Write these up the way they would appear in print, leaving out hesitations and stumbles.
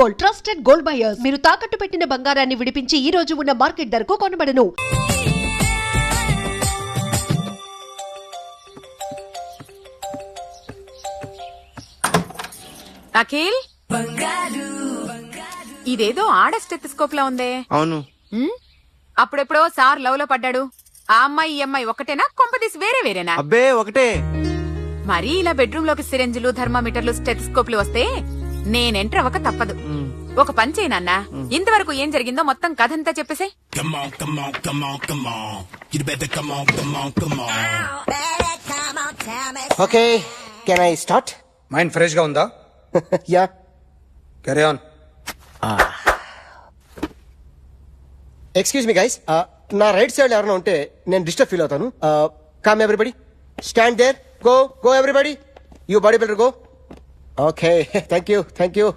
Gold, trusted gold buyers. మీరు తాకట్టు పెట్టిన బంగారాన్ని విడిపించి ఈ రోజు ఉన్న మార్కెట్ ధరకు కొనబడను. అఖిల్, ఇదేదో ఆడ స్టెథోస్కోప్ లా ఉందే. అవును. అప్పుడెప్పుడో సార్ లవ్ లో పడ్డాడు. ఆ అమ్మాయి ఈ అమ్మాయి ఒకటేనా, కొంపదీసి వేరే వేరేనా? అబ్బే ఒకటే. మరీ ఇలా బెడ్రూమ్ లోకి సిరెంజులు, థర్మామీటర్లు, స్టెథోస్కోప్లు వస్తే నేను ఎంటర్ అవ్వక తప్పదు. ఒక పని చేయి నాన్న, ఇంతవరకు ఏం జరిగిందో మొత్తం కథంతా చెప్పేసే. Okay, can I start? Mind fresh గా ఉందా? Yeah, carry on. Excuse me guys, నా రైట్ సైడ్ ఎవరైనా ఉంటే నేను డిస్టర్బ్ ఫీల్ అవుతాను. Come everybody, stand there, go go everybody, you body builder go. Okay, thank you thank you.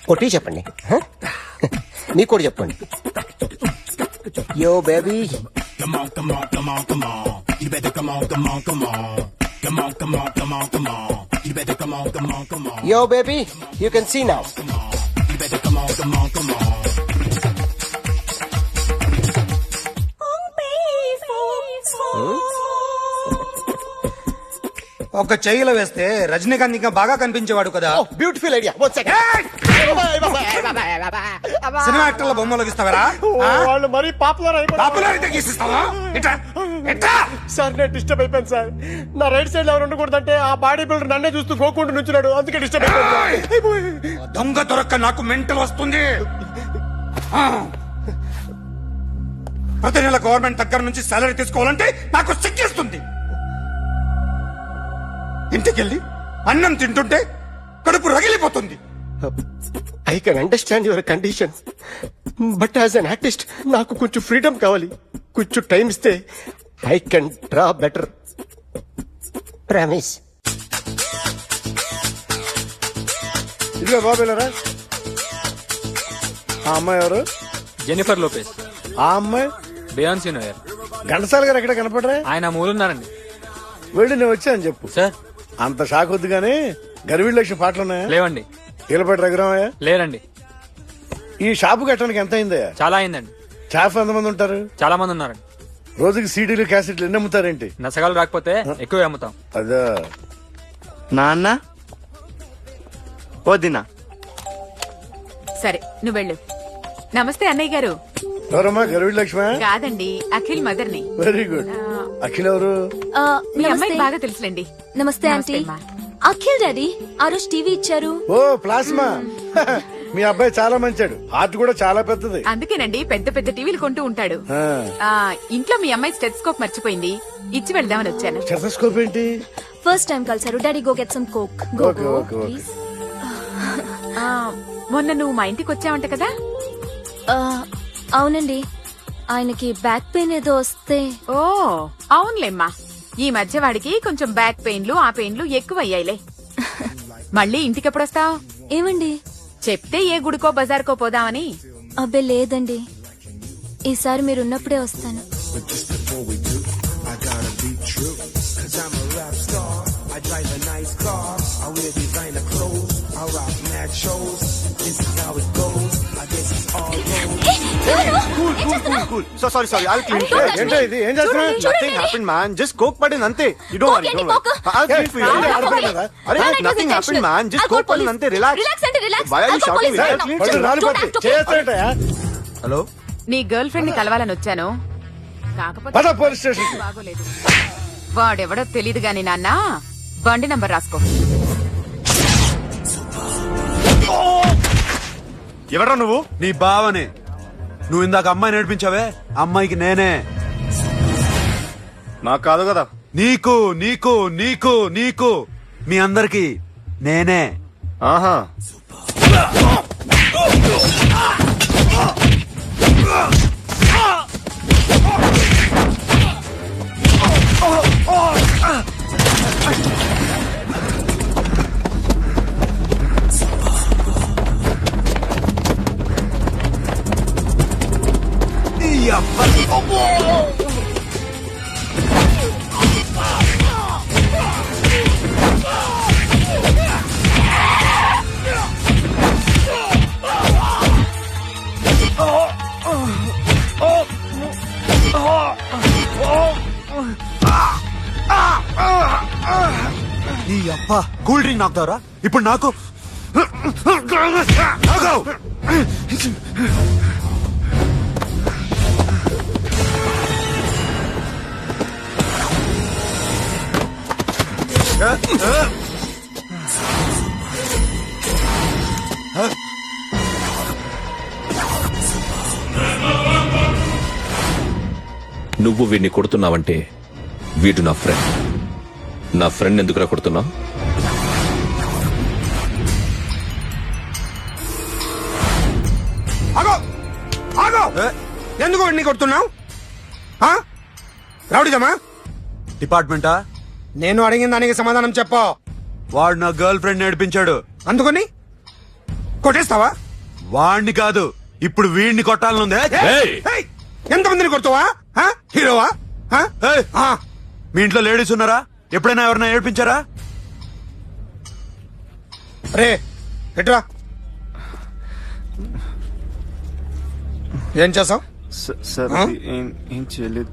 కొట్టి చెప్పండి, మీకు కూడా చెప్పండి. Yo baby, yo baby, you can see now. ఒక చెయ్యిలో వేస్తే రజనీకాంత్ ఇంకా బాగా కనిపించేవాడు కదా. Oh, beautiful idea. One second. Cinema యాక్టర్ల బొమ్మలు గీస్తావరా? వాళ్ళు మరీ పాపులర్ పాపులర్ అయితే గీసిస్తావా? సార్ నేను డిస్టర్బ్ అయిపోయాను సార్. నా రైట్ సైడ్ ఎవరు ఉండకూడదంటే ఆ బాడీ బిల్డర్ నన్నే చూస్తూ గోకుంటూ నుంచున్నాడు, అందుకే డిస్టర్బ్ అయిపోయాను. దొంగ దొరక్క నాకు మెంటల్ వస్తుంది. ప్రతి నెల గవర్నమెంట్ దగ్గర నుంచి సాలరీ తీసుకోవాలంటే నాకు సిగ్గేస్తుంది. ఇంటికెళ్ళి అన్నం తింటుంటే కడుపు రగిలిపోతుంది. I can understand your condition, but as an artist నాకు కొంచెం ఫ్రీడమ్ కావాలి. కొంచెం టైం ఇస్తే I can draw better. Promise. ఇదిగో బాబేలరా, ఆ అమ్మాయి ఎవరు? Jennifer Lopez. ఆ అమ్మాయి బియాన్సీ నోయర్. ఘంటసాల గారు ఎక్కడ కనపడరా? ఆయన మూలున్నారండి. వెళ్ళి నేను వచ్చాను చెప్పు. సార్ అంత షాక్ వద్దు గానీ గర్వీళ్ళ లక్ష పాటలున్నాయా? లేవండి. ఈలపాటి రఘురామయ్య లేరండి. ఈ షాపు కట్టడానికి ఎంత అయిందయ్యా? చాలా అయిందండి. స్టాఫ్ ఎంతమంది ఉంటారు? చాలా మంది ఉన్నారండి. రోజుకి సీడీలు క్యాసెట్లు ఎన్ని అమ్ముతారేంటి? నసగాలు రాకపోతే ఎక్కువ అమ్ముతాం. అదా నాన్న వదినా. సరే నువ్వు వెళ్ళు. నమస్తే అన్నయ్య గారు. ఎవరమ్మా? గర్వీళ్ళ లక్ష్మ? కాదండి, అఖిల్ మదర్ ని. Very good. అఖిల్ ఎవరు? మీ అమ్మాయికి బాగా తెలుసులేండి. నమస్తే ఆంటీ. అఖిల్ డాడీ ఆ రోజు టీవీ ఇచ్చారు. ఓ ప్లాస్మా. మీ అబ్బాయి చాలా మంచాడు, హార్ట్ కూడా చాలా పెద్దది. అందుకేనండి పెద్ద పెద్ద టీవీలు కొంటూ ఉంటాడు. ఇంట్లో మీ అమ్మాయి స్టెథోస్కోప్ మర్చిపోయింది, ఇచ్చి వెళ్దామని వచ్చాను. స్టెథోస్కోప్ ఏంటి? ఫస్ట్ టైం కలిసారు. Daddy go get some coke. Okay okay okay. మొన్న నువ్వు మా ఇంటికి వచ్చావంట కదా? అవునండి, ఆయనకి బ్యాక్ పెయిన్ ఏదో వస్తే. ఓ అవునులేమ్మా, ఈ మధ్య వాడికి కొంచెం బ్యాక్ పెయిన్లు ఆ పెయిన్లు ఎక్కువ అయ్యాయిలే. మళ్ళీ ఇంటికి ఎప్పుడొస్తావు? ఏమండి చెప్తే ఏ గుడికో బజార్కో పోదామని. అబ్బే లేదండి, ఈసారి మీరున్నప్పుడే వస్తాను. Sorry I'll clean it. ఏంటో ఇది? ఏం చేస్తున్నా? Nothing happened man, just coke పడింది అంతే. You don't worry. I'll clean for you. అరే nothing happened man, just coke పడింది అంతే. Relax. Why are you shouting? Hello, నీ గర్ల్ ఫ్రెండ్ ని కలవాలని వచ్చాను, కాకపోతే పోలీస్ స్టేషన్. బాగోలేదు. వాడెవడో తెలీదు గాని నాన్న, బండి నంబర్ రాసుకో. ఎవరా నువ్వు? నీ బావనే. నువ్వు ఇందాక అమ్మాయి నేర్పించావే, అమ్మాయికి నేనే. నాకు కాదు కదా. నీకు నీకు నీకు నీకు మీ అందరికి నేనే. ఆహా, ఈ అబ్బా కూల్ డ్రింక్ నాకుతావరా ఇప్పుడు నాకు తాగు. నువ్వు వీడిని కొడుతున్నావంటే వీడు నా ఫ్రెండ్. నా ఫ్రెండ్ ఎందుకురా కొడుతున్నావు? ఆగో ఆగో ఎందుకు వాడిని కొడుతున్నావు? రౌడీజమా? డిపార్ట్మెంటా? నేను అడిగిన దానికి సమాధానం చెప్పు. వాడు నా గర్ల్ ఫ్రెండ్ నడిపించాడు. అందుకని కొట్టేస్తావా? వాడిని కాదు, ఇప్పుడు వీడిని కొట్టాలనుందే. ఏయ్! ఏయ్, ఎంతమందిని కొడుతావా? హీరోవా? ఏయ్! మీ ఇంట్లో లేడీస్ ఉన్నారా? ఎప్పుడైనా ఎవరైనా ఏడిపించారా? రే ఎట్రా, ఏం చేసావు? సార్ ఆ? ఏం చేయలేదు.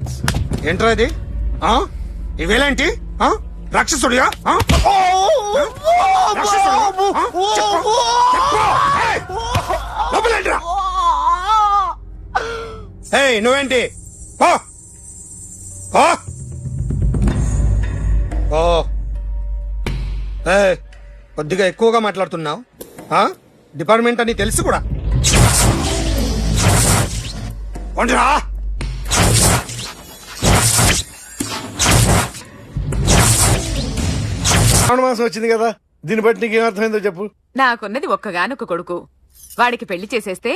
ఏంట్రా ఇది? ఇవేలేంటి? రాక్షసుడియా? రాక్షసుడియా? చెప్పు, చెప్పు. ఏయ్, లోపలేంట్రా? ఏయ్, నువ్వేంటి? పో, పో, పో. ఏయ్, కొద్దిగా ఎక్కువగా మాట్లాడుతున్నావు. డిపార్ట్మెంట్ అని తెలుసు కూడా. కొండ్రా. శ్రావణ మాసం వచ్చింది కదా, దీన్ని బట్టి నీకు ఏమర్థమైందో చెప్పు. నాకున్నది ఒక్కగానొక్క కొడుకు. వాడికి పెళ్లి చేసేస్తే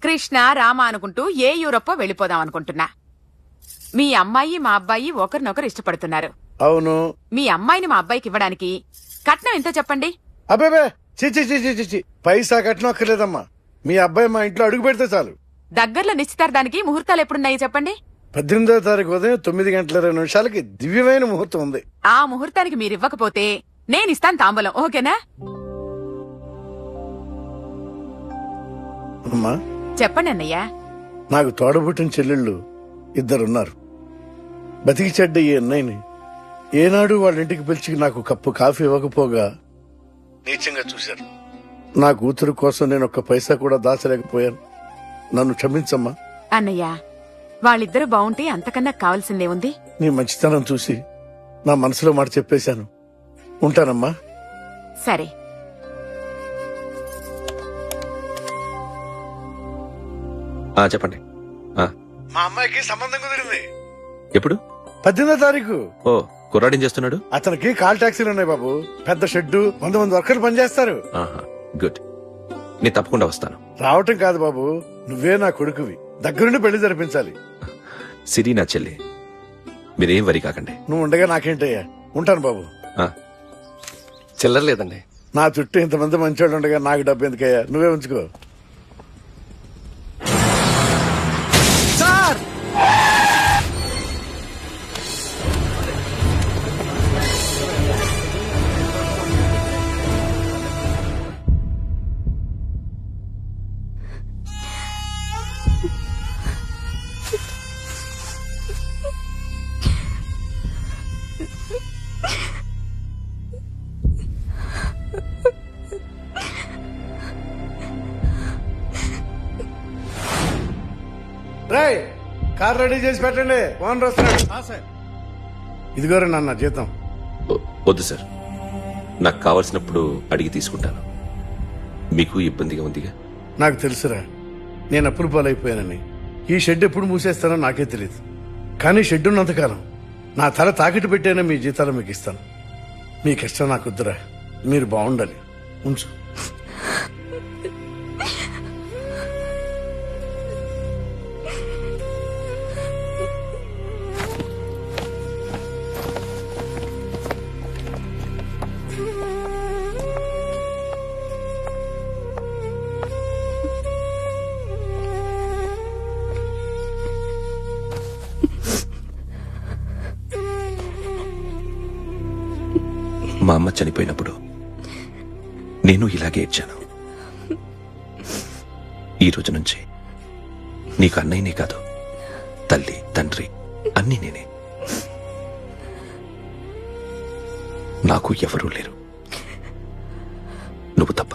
కృష్ణ రామ అనుకుంటూ ఏ యూరప్పో వెళ్ళిపోదాం అనుకుంటున్నా. మీ అమ్మాయి మా అబ్బాయి ఒకరినొకరు ఇష్టపడుతున్నారు. అవును. మీ అమ్మాయిని మా అబ్బాయికి ఇవ్వడానికి కట్నం ఎంతో చెప్పండి. అబ్బే చిచి చిచి చిచి, పైసా కట్నం అక్కర్లేదమ్మా. మీ అబ్బాయి మా ఇంట్లో అడుగు పెడితే చాలు. దగ్గరలో నిశ్చితార్థానికి ముహూర్తాలు ఎప్పుడున్నాయి చెప్పండి. 18వ తారీఖు ఉదయం 9:20 దివ్యమైన ముహూర్తం ఉంది. ఆ ముహూర్తానికి మీరివ్వకపోతే నేనిస్తాను తాంబూలం. ఓకేనా? అమ్మా, చెప్పండి అన్నయ్య. నాకు తోడబుట్టిన చెల్లెళ్ళు ఇద్దరున్నారు. బతికి చెడ్డ ఈ అన్నయ్యని ఏనాడు వాళ్ళ ఇంటికి పిలిచి నాకు కప్పు కాఫీ ఇవ్వకపోగా నీచంగా చూశారు. నా కూతురు కోసం నేను ఒక్క పైసా కూడా దాచలేకపోయాను. నన్ను క్షమించమ్మా. అన్నయ్య, వాళ్ళిద్దరూ బావుంటే అంతకన్నా కావాల్సిందే ఉంది. నీ మంచితనం చూసి నా మనసులో మాట చెప్పేశాను. ఉంటానమ్మా. సరే. చెప్పండి. మా అమ్మాయికి సంబంధం కుదిరింది. ఎప్పుడు? 18వ తారీఖు. ఓ, కుర్రాడేం చేస్తున్నాడు? అతనికి కాల్ టాక్సీలు ఉన్నాయి బాబు. పెద్ద షెడ్డు, 100 వర్కర్లు పనిచేస్తారు. గుడ్. నేను తప్పకుండా వస్తాను. రావటం కాదు బాబు, నువ్వే నా కొడుకువి. దగ్గరుండి పెళ్లి జరిపించాలి. సిరి నా చెల్లి, మీరేం వరి కాకండి. నువ్వు ఉండగా నాకేంటయ్యా. ఉంటాను బాబు. చిల్లర లేదండి. నా చుట్టూ ఇంతమంది మంచోళ్ళు ఉండగా నాకు డబ్బు ఎందుకయ్యా, నువ్వే ఉంచుకో. సార్! రేయ్, కార్ రెడీ చేసి పెట్టండి, ఓనర్ వస్తున్నాడు. ఇదిగోరా నాన్న జీతం. వద్దు సార్, నాకు కావలసినప్పుడు అడిగి తీసుకుంటాను. మీకు ఇబ్బందిగా ఉందిగా? నాకు తెలుసురా, నేను అప్పులు పాలైపోయానని. ఈ షెడ్ ఎప్పుడు మూసేస్తానో నాకే తెలియదు. కానీ షెడ్ ఉన్నంతకాలం నా తల తాకిట్టు పెట్టైనా మీ జీతాలు మీకు ఇస్తాను. మీ కష్టం నాకు వద్దురా, మీరు బాగుండాలి. ఉంచు. మా అమ్మ చనిపోయినప్పుడు నేను ఇలాగే ఏడ్చాను. ఈ రోజు నుంచి నీకు అన్నయ్యనే కాదు, తల్లి తండ్రి అన్నీ నేనే. నాకు ఎవరూ లేరు, నువ్వు తప్ప.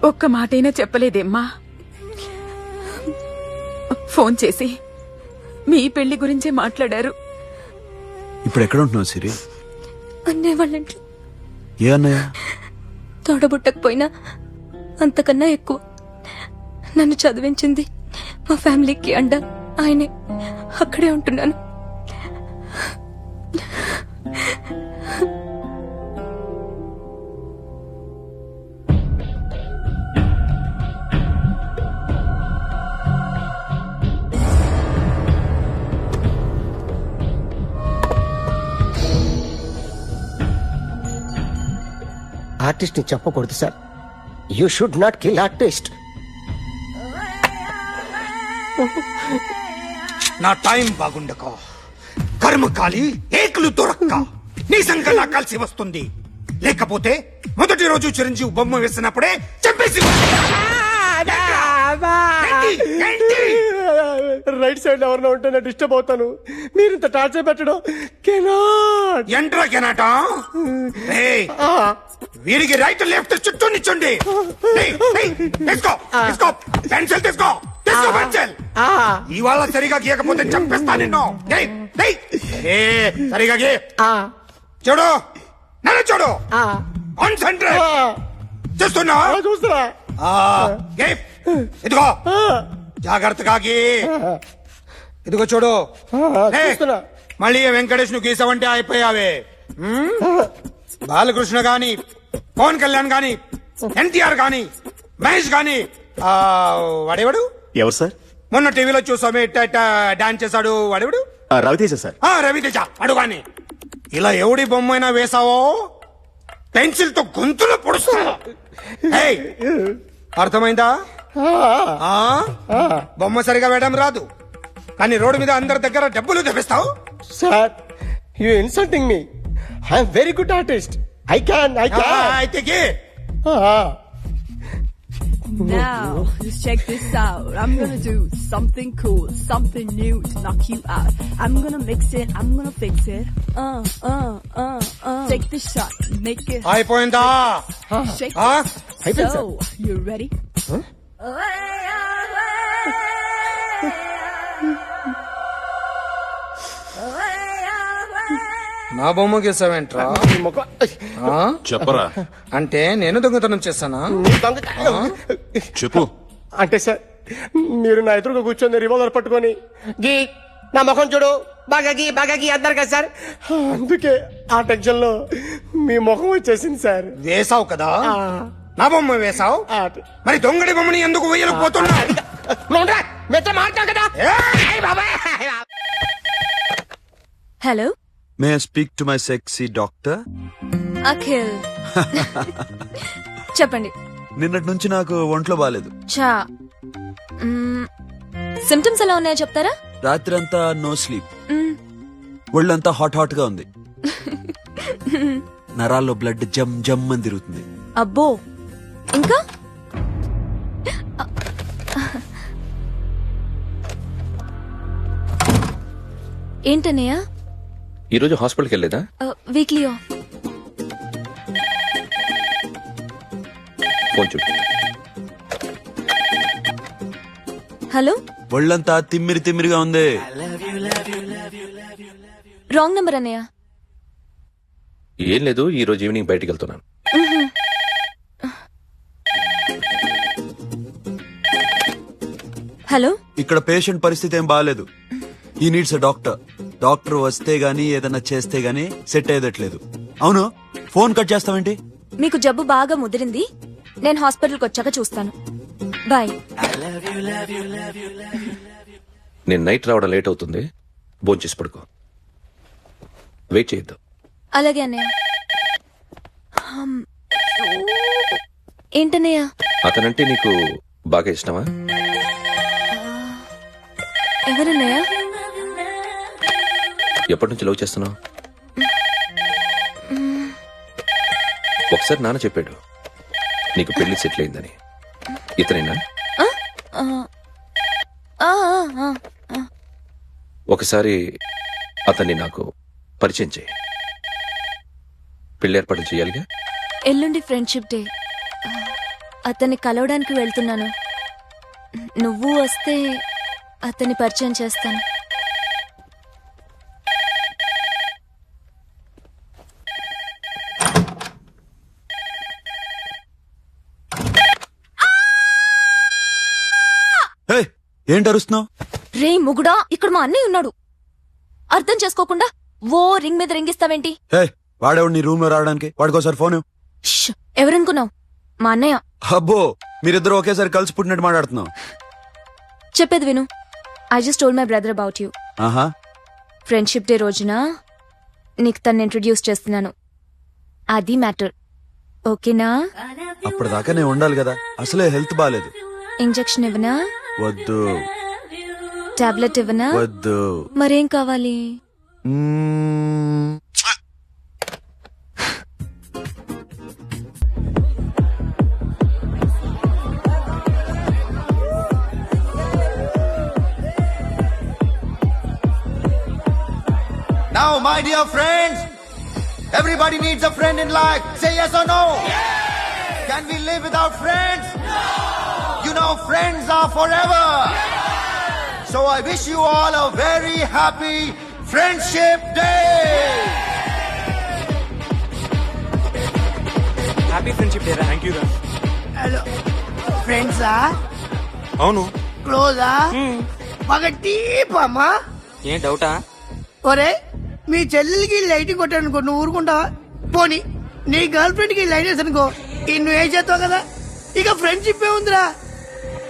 ఒక్క మాటైనా చెప్పలేదేమ్మా? ఫోన్ చేసి మీ పెళ్లి గురించే మాట్లాడారు. ఇప్పుడు ఎక్కడ ఉంటున్నావు సిరి? అన్నయ్య వాళ్ళ ఇంట్లో. ఏ అన్నయ్య? తోడబుట్టకపోయినా అంతకన్నా ఎక్కువ నన్ను చదివించింది మా ఫ్యామిలీకి అండ ఆయనే. అక్కడే ఉంటున్నాను. ఆర్టిస్ట్ ని చెప్పకూడదు sir. You should not kill artist. నా టైం బాగుండక కర్మ కాలి ఏకులు దొరక్క నీ సంకల్లా కలిసి వస్తుంది. లేకపోతే మొదటి రోజు చిరంజీవి బొమ్మ వేసినప్పుడే చెప్పేసి రైట్ సైడ్ ఎవరినో ఉంటే నేను డిస్టర్బ్ అవుతాను. మీరు ఇంత టార్చర్ పెట్టడం కెనాట్. ఎంట్రా కెనాట. వీరికి రైట్ లెఫ్ట్ చుట్టూ నిచ్చండి. తీసుకో తీసుకో పెన్సిల్ తీసుకో తీసుకో పెన్సిల్. ఇవాళ సరిగా గీయకపోతే చంపేస్తా నిన్ను. సరిగా గీ. చూడు నన్ను చూడు. కాన్సంట్రేట్ చూస్తున్నా చూస్తున్నా. ఇదిగో జాగ్రత్తగా గీ. ఇదిగో చూడు. మళ్ళీ వెంకటేష్ ను గీసావంటే అయిపోయావే. బాలకృష్ణ గాని, పవన్ కళ్యాణ్ గాని, ఎన్టీఆర్ గాని, మహేష్ గాని, వాడేవాడు ఎవరు సార్? మొన్న టీవీలో చూసామే డాన్స్ చేశాడు వాడేవాడు? రవితేజ సార్. రవితేజ వాడు గాని. ఇలా ఎవడి బొమ్మైనా వేసావో పెన్సిల్ తో గొంతులో పొడుస్తా. అర్థమైందా? బొమ్మ సరిగా వేయడం రాదు కానీ రోడ్డు మీద అందరి దగ్గర డబ్బులు తెప్పిస్తావు. Sir you insulting me. I'm very good artist. I can. అయితే గీ. Now, just check this out. I'm gonna do something cool, something new to knock you out. I'm gonna mix it, I'm gonna fix it. Take the shot, make it. అయిపోయిందా? Shake it. So, you ready? నా బొమ్మ గీసావేంట్రా? చెప్పరా. అంటే నేను దొంగతనం చేశానా? చెప్పు. అంటే సార్ మీరు నా ఎదురుగా కూర్చొని రివాల్వర్ పట్టుకొని గీ నా ముఖం చూడు బాగా గీ అన్నారు కదా సార్. అందుకే ఆ టెన్షన్ లో మీ ముఖం వచ్చేసింది సార్. వేసావు కదా నా బొమ్మ వేసావు. మరి దొంగడి బొమ్మని ఎందుకు వేయలేకపోతున్నా? Hello, may I speak to my sexy doctor? Akhil. చెప్పండి. నిన్నటి నుంచి నాకు ఒంట్లో బాలేదు. చా సిమ్టమ్స్ ఎలా ఉన్నాయో చెప్తారా? రాత్రి అంతా నో స్లీప్, ఒళ్ళంతా హాట్ హాట్ గా ఉంది, నరాల్లో బ్లడ్ జమ్ జమ్ అని తిరుగుతుంది. అబ్బో, ఇంకా? ఏంటన్నయ్య? ఈరోజు హాస్పిటల్కి వెళ్ళేదా? Weekly off. ఫోన్ చూడు. హలో, ఒళ్ళంతా తిమ్మిరి తిమ్మిరిగా ఉంది. రాంగ్ నెంబర్ అన్నయ్య. ఏం లేదు, ఈ రోజు ఈవినింగ్ బయటికి వెళ్తున్నాను. హలో, ఇక్కడ పేషెంట్ పరిస్థితి ఏం బాగాలేదు. ఈ నీడ్స్ డాక్టర్. డాక్టర్ వస్తే గానీ ఏదన్నా చేస్తే గానీ సెట్ అయ్యేదట్లేదు. అవును, ఫోన్ కట్ చేస్తావేంటి? మీకు జబ్బు బాగా ముదిరింది, నేను హాస్పిటల్కి వచ్చాక చూస్తాను. బాయ్. నేను నైట్ రావడం లేట్ అవుతుంది, భోంచేసి పడుకో. వెయిట్ చేయొద్దు. అలాగే అన్నయ్య. ఏంటన్నయ్య? అతనంటే నీకు బాగా ఇష్టమా? ఎవరన్నయ్య? ఎప్పటి నుంచి లవ్ చేస్తున్నావు? ఒకసారి నాన్న చెప్పాడు నీకు పెళ్లి సెటిల్ అయిందని. ఇతనేనా? ఆ, ఆ, ఆ, ఆ. ఒకసారి అతన్ని నాకు పరిచయం చేయి. పెళ్లి ఏర్పాటు చేయాలిగా. ఎల్లుండి ఫ్రెండ్షిప్ డే. అతన్ని కలవడానికి వెళ్తున్నాను. నువ్వు వస్తే అతన్ని పరిచయం చేస్తాను. ఏంటి అరుస్తున్నావు? రే ముగుడా, ఇక్కడ మా అన్నయ్య ఉన్నాడు. అర్థం చేసుకోకుండా ఓ రింగ్ మీద రింగిస్తావేంటి? వాడేవాడు నీ రూమ్ లో రావడానికి? వాడికోసారి ఫోన్. ష్, ఎవరనుకున్నావు? మా అన్నయ్య. అబ్బో, మీరిద్దరు ఒకేసారి కలిసి పుట్టినట్టు మాట్లాడుతున్నావు. చెప్పేది విను. I just told my brother about you. ఆహా, ఫ్రెండ్షిప్ డే రోజున నీకు తను ఇంట్రడ్యూస్ చేస్తున్నాను. అది మ్యాటర్. ఓకేనా? అప్పటిదాకా నేను ఉండాలి కదా. అసలే హెల్త్ బాలేదు. ఇంజెక్షన్ ఇవ్వనా? వద్దు. టాబ్లెట్ ఇవ్వనా? వద్దు. మరేం కావాలి? Now, my dear friends, everybody needs a friend in life. Say yes or no. Can we live without friends? You know, friends are forever. So I wish you all a very happy Friendship Day. Happy friendship day. Thank you. Hello ఫ్రెండ్సా? అవును. క్లోజా? బాగా deep అమ్మా. ఏం డౌటా? ఒరే, మీ చెల్లెలకి lighting కొట్టానుకో, నువ్వు ఊరుకుంటావా? పోనీ నీ గర్ల్ ఫ్రెండ్ కి లైట్ వేసానుకో, నువ్వు ఏం చేస్తావు కదా? ఇక ఫ్రెండ్షిప్ ఏ ఉందిరా.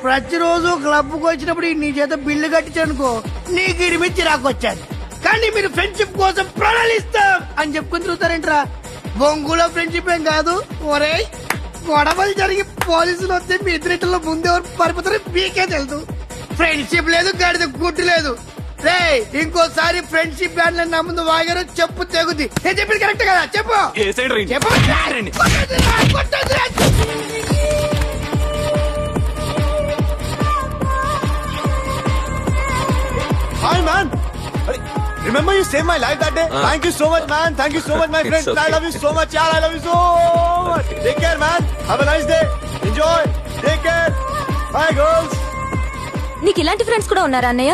ప్రతిరోజు క్లబ్ కు వచ్చినప్పుడు నీ చేత బిల్లు కట్టించానుకో, నీకు ఇడిమిచ్చి రాకొచ్చాను. కానీ మీరు ఫ్రెండ్షిప్ కోసం ప్రణాళిస్తాం అని చెప్పుకుని తిరుగుతారేంట్రా? బొంగులో ఫ్రెండ్షిప్ ఏం కాదు. ఒరే, గొడవలు జరిగి పోలీసులు వస్తే మీ ఇద్దరిలో ముందెవరు పరిపోతారో మీకే తెలుసు. ఫ్రెండ్షిప్ లేదు, గడిద గుడ్డు లేదు. రే, ఇంకోసారి ఫ్రెండ్షిప్ బ్యాండ్ నా ముందు వాగారు చెప్పు తెగుద్ది. నేను చెప్పింది కరెక్ట్ కదా? చెప్పు చెప్పు. Hi, man. Remember you saved my life that day? Thank you so much, man. Thank you so much, my friend. okay. I love you so much, yaar. I love you so much. Take care, man. Have a nice day. Enjoy. Take care. Bye, girls. నీకు ఇలాంటి friends కూడా ఉన్నారా అన్నయ్య?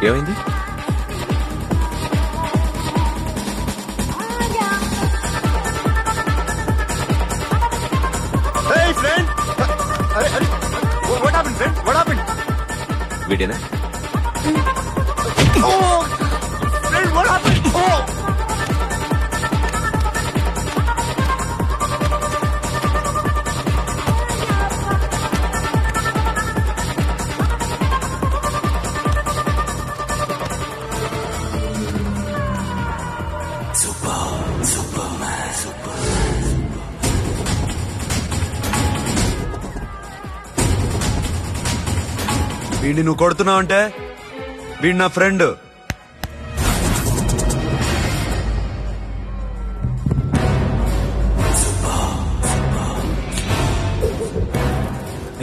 ఏమైంది? Hey, friend. What happened, friend? What happened? వీడేనా? Oh, friend, what happened? Oh. వీడిని నువ్వు కొడుతున్నావు అంటే వీడు నా ఫ్రెండ్.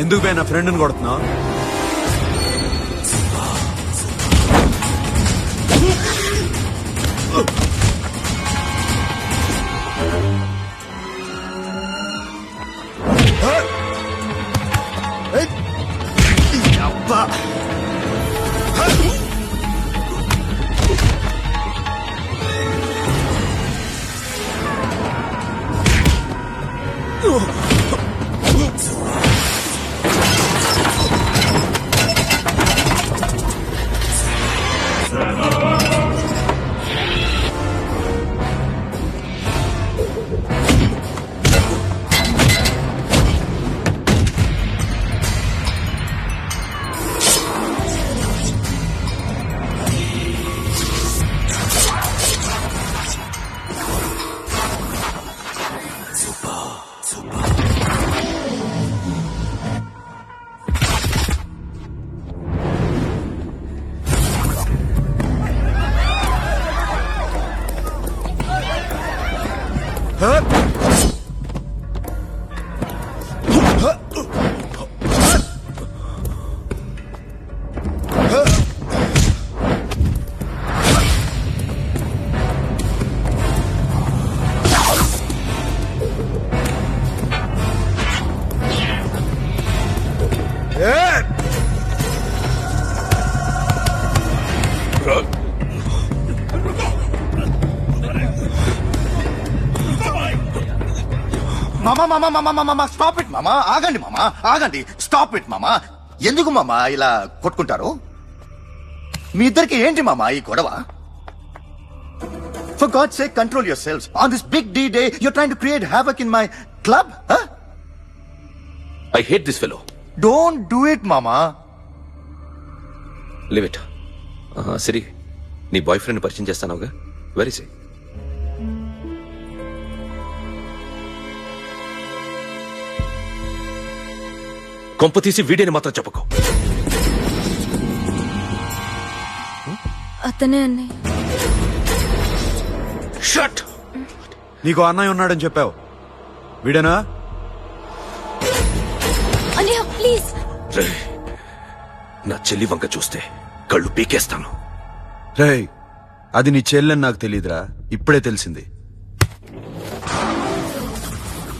ఎందుకు పోయి నా ఫ్రెండ్ని కొడుతున్నావు? Huh? మామా స్టాప్ ఇట్ మామా, ఆగండి మామా, ఆగండి, స్టాప్ ఇట్ మామా. ఎందుకు మామా ఇలా కొట్టుకుంటారు? మీ ఇద్దరికి ఏంటి మామా ఈ గొడవ? For God's sake, control yourselves. On this big D-Day, you're trying to create havoc in my club? Huh? I hate this fellow. Don't do it, mama. Leave it. Siri, నీ బాయ్ ఫ్రెండ్ పరిచయం చేస్తానుగా. వెరీ సే. కొంప తీసి వీడియోని మాత్రం చెప్పకు. అతనే అన్నయ్య. Shut. నీకు అన్నయ్య ఉన్నాడని చెప్పావు, వీడేనా? అన్నయ్య ప్లీజ్. నా చెల్లి వంక చూస్తే కళ్ళు పీకేస్తాను. రేయ్, అది నీ చెల్లెని నాకు తెలియదురా, ఇప్పుడే తెలిసింది.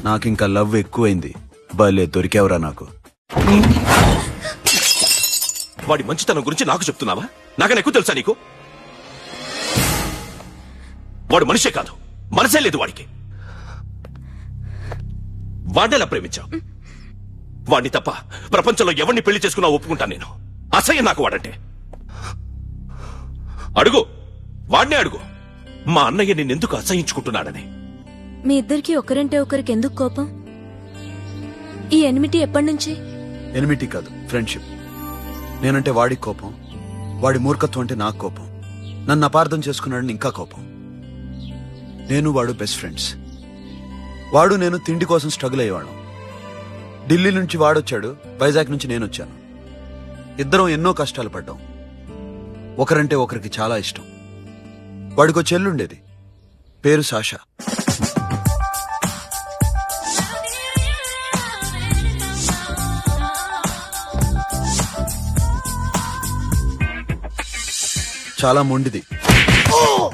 నాకింకా లవ్ ఎక్కువైంది. భలే దొరికావురా నాకు. వాడి మంచితనం గురించి నాకు చెప్తున్నావా? నాకన్నా ఎక్కువ తెలుసా నీకు? వాడు మనిషే కాదు, మనసే లేదు వాడికి. వాడినెలా ప్రేమించావు? వాడిని తప్ప ప్రపంచంలో ఎవరిని పెళ్లి చేసుకున్నా ఒప్పుకుంటాను నేను. అసహ్యం నాకు వాడంటే. అడుగు, వాడినే అడుగు, మా అన్నయ్య నిన్నెందుకు అసహించుకుంటున్నాడని. మీ ఇద్దరికి ఒకరంటే ఒకరికి ఎందుకు కోపం? ఈ ఎనిమిటీ ఎప్పటి నుంచి? ఎనిమిటీ కాదు, ఫ్రెండ్షిప్. నేనంటే వాడికి కోపం, వాడి మూర్ఖత్వం అంటే నాకు కోపం. నన్ను అపార్థం చేసుకున్నాడని ఇంకా కోపం. నేను వాడు బెస్ట్ ఫ్రెండ్స్. వాడు నేను తిండి కోసం స్ట్రగుల్ అయ్యేవాళ్ళం. ఢిల్లీ నుంచి వాడొచ్చాడు, వైజాగ్ నుంచి నేను వచ్చాను. ఇద్దరం ఎన్నో కష్టాలు పడ్డాం. ఒకరంటే ఒకరికి చాలా ఇష్టం. వాడికో చెల్లుండేది, పేరు సాషా. చాలా మొండిది,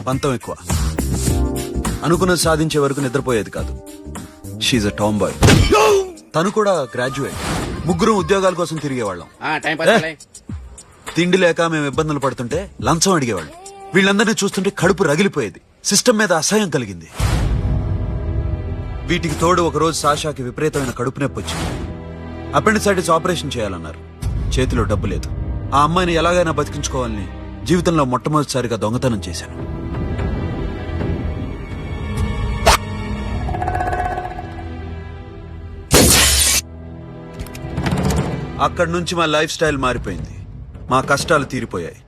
పంతం ఎక్కువ. అనుకున్నది సాధించే వరకు నిద్రపోయేది కాదు. She's a tomboy. తను కూడా గ్రాడ్యుయేట్. ముగ్గురు ఉద్యోగాల కోసం తిరిగేవాళ్ళం. తిండి లేక మేము ఇబ్బందులు పడుతుంటే లంచం అడిగేవాళ్ళం. వీళ్ళందరినీ చూస్తుంటే కడుపు రగిలిపోయేది. సిస్టమ్ మీద అసహ్యం కలిగింది. వీటికి తోడు ఒకరోజు సాషాకి విపరీతమైన కడుపు నొప్పి వచ్చింది. అపెండిసైటిస్ ఆపరేషన్ చేయాలన్నారు. చేతిలో డబ్బు లేదు. ఆ అమ్మాయిని ఎలాగైనా బతికించుకోవాలని జీవితంలో మొట్టమొదటిసారిగా దొంగతనం చేశాను. అక్కడి నుంచి మా లైఫ్ స్టైల్ మారిపోయింది. మా కష్టాలు తీరిపోయాయి.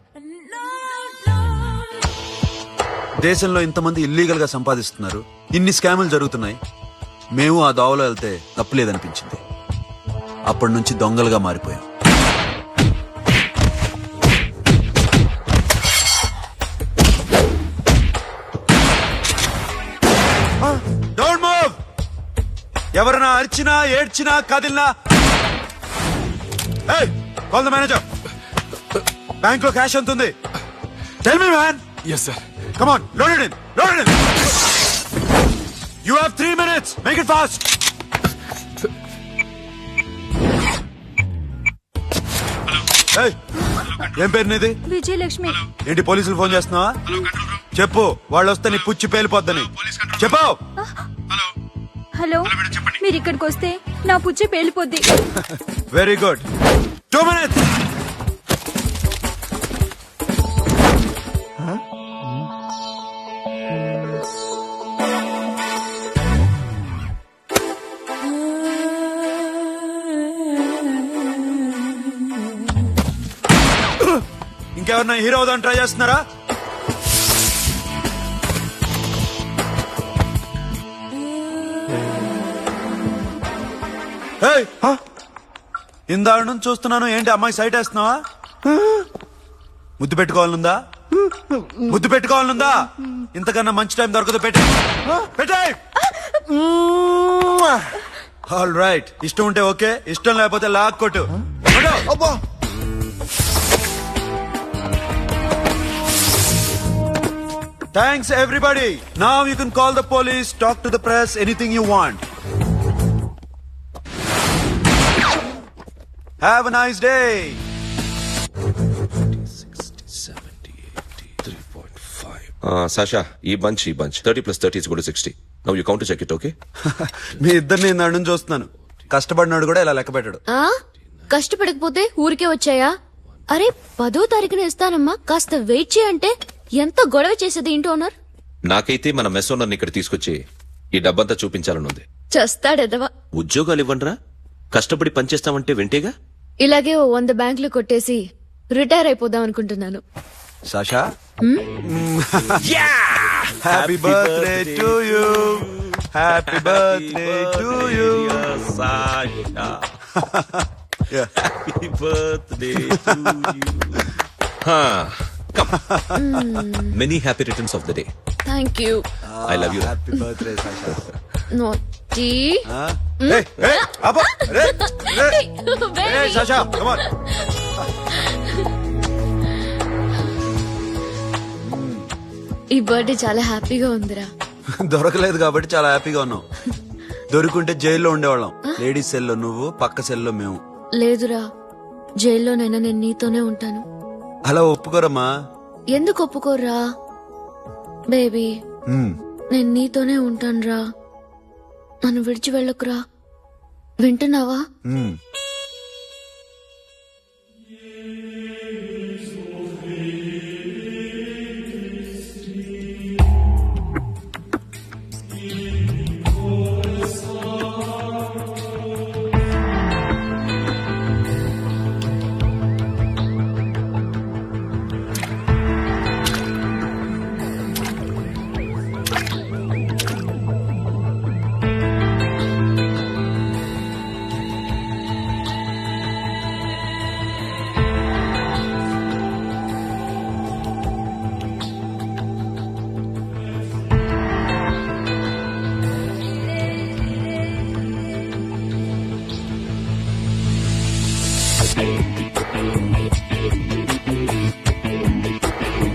దేశంలో ఇంతమంది ఇల్లీగల్ గా సంపాదిస్తున్నారు, ఇన్ని స్కాములు జరుగుతున్నాయి. మేము ఆ దోవలో వెళ్తే తప్పులేదనిపించింది. అప్పటి నుంచి దొంగలుగా మారిపోయాం. Don't move. ఎవరైనా అరిచినా ఏడ్చినా కదిలినా కాల్ ద మేనేజర్. బ్యాంక్ లో క్యాష్ ఎంత ఉంది? Tell me man. Yes sir. Come on, load it in, load it in. You have 3 minutes. Make it fast. ఏం పేరు నీది? విజయలక్ష్మి. ఏంటి పోలీసులు ఫోన్ చేస్తున్నావా? చెప్పు, వాళ్ళు వస్తే నీ పుచ్చి పేలిపోద్దని చెప్పు. హలో, మీరు ఇక్కడికి వస్తే నా పుచ్చి పేలిపోద్ది. Very good. 2 minutes. ఇంకెవరన్నా హీరో అవుదాం ట్రై చేస్తున్నారా? ఇందాక నుంచి చూస్తున్నాను, ఏంటి అమ్మాయి సైట్ వేస్తున్నావా? ముద్దు పెట్టుకోవాలనుందా? ముద్దు పెట్టుకోవాలనుందా? ఇంతకన్నా మంచి టైం దొరకదు. పెట్టే. ఆల్ రైట్, ఇష్టం ఉంటే ఓకే, ఇష్టం లేకపోతే లాక్ కొట్టు. Thanks everybody. Now you can call the police, talk to the press, anything you want. Have a nice day. Sasha ఈ bunch 30 + 30 = 60. Now you count to check it. Okay, మీ ఇద్దరిని నన్ను చూస్తున్నాను. కష్టపడినాడు కూడా ఇలా లెక్క పెట్టాడు. కష్టపడకపోతే ఊరికే వచ్చాయా? అరే 10వ తారీఖున ఇస్తానమ్మా, కాస్త వెయిట్ చేయంటే ఎంత గొడవ చేసేది ఏంటి ఓనర్. నాకైతే మన మెస్ ఓనర్ని ఇక్కడ తీసుకొచ్చి ఈ డబ్బంతా చూపించాలనుంది. చస్తాడెదవా. ఉద్యోగాలు ఇవ్వండిరా, కష్టపడి పనిచేస్తామంటే వింటేగా. ఇలాగే ఓ 100 బ్యాంకులు కొట్టేసి రిటైర్ అయిపోదాం అనుకుంటున్నాను. Sasha, happy birthday to you. Happy birthday to you Sasha. Happy birthday to you. Many happy returns of the day. Thank you. I love you. Happy birthday Sasha. నోటీ. Sasha, come on. ఈ birthday చాలా హ్యాపీగా ఉందిరా. దొరకలేదు కాబట్టి చాలా హ్యాపీగా ఉన్నావు. దొరికింటే జైల్లో ఉండేవాళ్ళం. లేడీస్ సెల్లో నువ్వు, పక్క సెల్లో మేము. లేదురా, జైల్లోనైనా నేను నీతోనే ఉంటాను. అలా ఒప్పుకోరమ్మా. ఎందుకు ఒప్పుకోర్రా బేబీ? నేను నీతోనే ఉంటానురా, నన్ను విడిచి వెళ్ళకురా. వింటున్నావా?